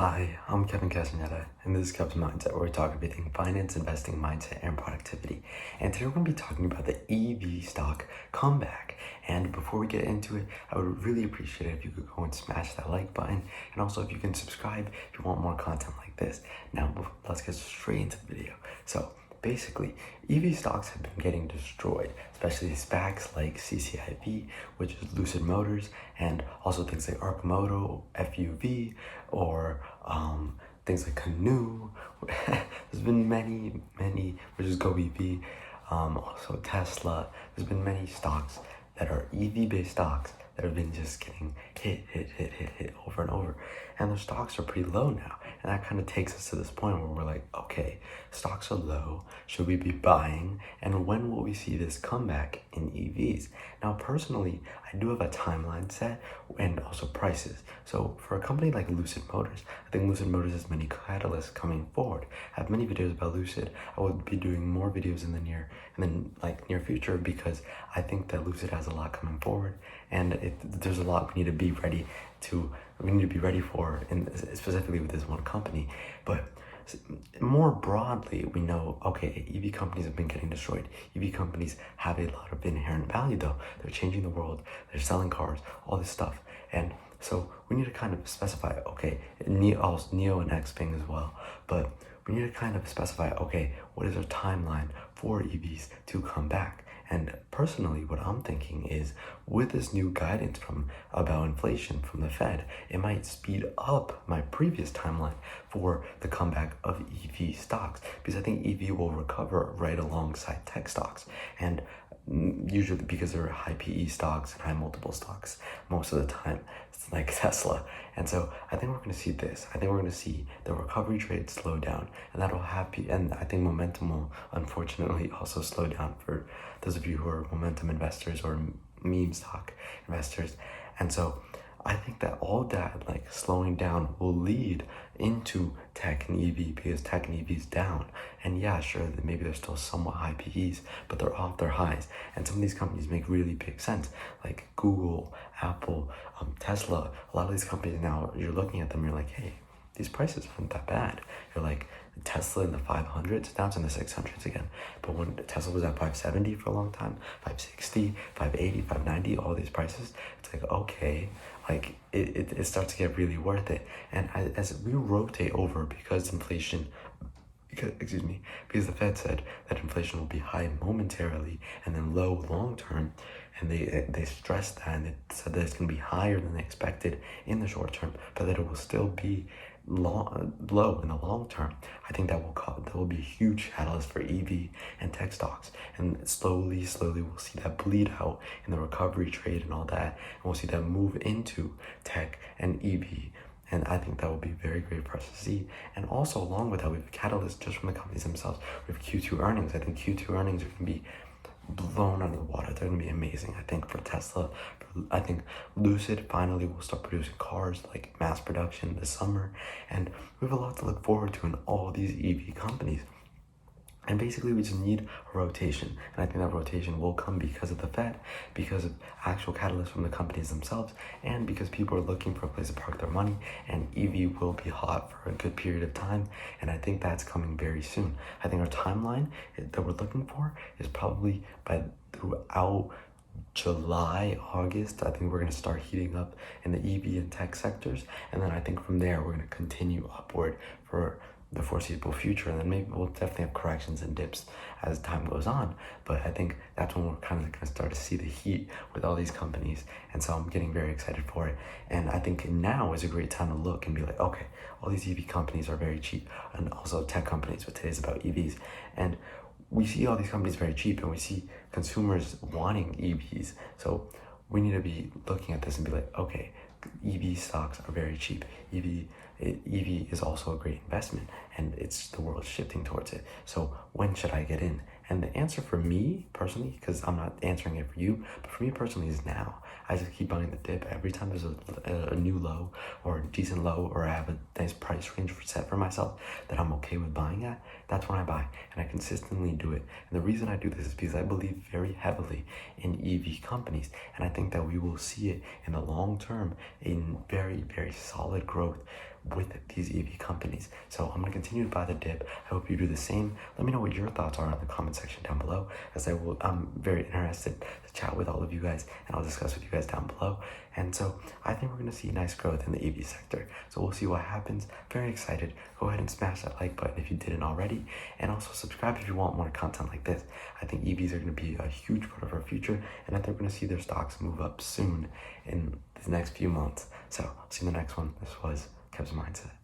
Hi, I'm Kevin Castaneda, and this is Kevin's Mindset, where we talk everything finance, investing, mindset, and productivity. And today we're going to be talking about the EV stock comeback. And before we get into it, I would really appreciate it if you could go and smash that like button, and also if you can subscribe if you want more content like this. Now, let's get straight into the video. So, basically, EV stocks have been getting destroyed, especially SPACs like CCIV, which is Lucid Motors, and also things like Arcmoto, FUV, or things like Canoe. There's been many, which is GoEV, also Tesla. There's been many stocks that are EV-based stocks that have been just getting hit over and over. And the stocks are pretty low now. And that kind of takes us to this point where we're like, okay, stocks are low. Should we be buying? And when will we see this comeback in EVs? Now, personally, I do have a timeline set and also prices. So for a company like Lucid Motors, I think Lucid Motors has many catalysts coming forward. I have many videos about Lucid. I will be doing more videos in the near future, because I think that Lucid has a lot coming forward, and there's a lot we need to be ready for, and specifically with this one company. But more broadly, we know, okay, EV companies have been getting destroyed. EV companies have a lot of inherent value, though. They're changing the world. They're selling cars, all this stuff. And so we need to kind of specify, okay, Neo and Xpeng as well, but we need to kind of specify, okay, what is our timeline for EVs to come back? And personally, what I'm thinking is, with this new guidance about inflation from the Fed, it might speed up my previous timeline for the comeback of EV stocks, because I think EV will recover right alongside tech stocks. And usually because they're high PE stocks and high multiple stocks most of the time, it's like Tesla. And so I think we're going to see this. I think we're going to see the recovery trade slow down, and that'll happen. And I think momentum will unfortunately also slow down for those of you who are momentum investors or meme stock investors. And so I think that all that slowing down will lead into tech and EV, because tech and EV is down. And yeah, sure, maybe they're still somewhat high PEs, but they're off their highs. And some of these companies make really big sense, like Google, Apple, Tesla. A lot of these companies now, you're looking at them, you're like, hey, these prices aren't that bad. You're like, Tesla in the 500s, now it's in the 600s again. But when Tesla was at 570 for a long time, 560, 580, 590, all these prices, it's like, okay, it starts to get really worth it. And as we rotate over, because the Fed said that inflation will be high momentarily and then low long term, and they stressed that, and they said that it's going to be higher than they expected in the short term, but that it will still be low in the long term. I think that will be a huge catalyst for EV and tech stocks, and slowly we'll see that bleed out in the recovery trade and all that, and we'll see that move into tech and EV. And I think that will be very great for us to see. And also, along with that, we have catalysts just from the companies themselves. We have Q2 earnings. I think Q2 earnings are going to be blown out of the water. They're going to be amazing. I think for Tesla, I think Lucid finally will start producing cars, like mass production this summer. And we have a lot to look forward to in all these EV companies. And basically, we just need a rotation. And I think that rotation will come because of the Fed, because of actual catalysts from the companies themselves, and because people are looking for a place to park their money, and EV will be hot for a good period of time. And I think that's coming very soon. I think our timeline that we're looking for is probably throughout July, August. I think we're going to start heating up in the EV and tech sectors. And then I think from there, we're going to continue upward for the foreseeable future, and then maybe we'll definitely have corrections and dips as time goes on. But I think that's when we're kind of going to start to see the heat with all these companies, and so I'm getting very excited for it. And I think now is a great time to look and be like, okay, all these EV companies are very cheap, and also tech companies, but today's about EVs. And we see all these companies very cheap, and we see consumers wanting EVs. So we need to be looking at this and be like, okay, EV stocks are very cheap. EV is also a great investment, and the world shifting towards it. So when should I get in? And the answer for me personally, because I'm not answering it for you, but for me personally is now. I just keep buying the dip every time there's a new low or a decent low, or I have a nice price range set for myself that I'm okay with buying at. That's when I buy, and I consistently do it. And the reason I do this is because I believe very heavily in EV companies, and I think that we will see it in the long term in very, very solid growth with these EV companies. So I'm going to continue to buy the dip. I hope you do the same. Let me know what your thoughts are in the comment section down below, as I'm very interested to chat with all of you guys, and I'll discuss with you guys down below. And so I think we're going to see nice growth in the EV sector. So we'll see what happens. Very excited. Go ahead and smash that like button if you didn't already. And also subscribe if you want more content like this. I think EVs are going to be a huge part of our future, and I think we're going to see their stocks move up soon in the next few months. So see you in the next one. This was Kev's Mindset.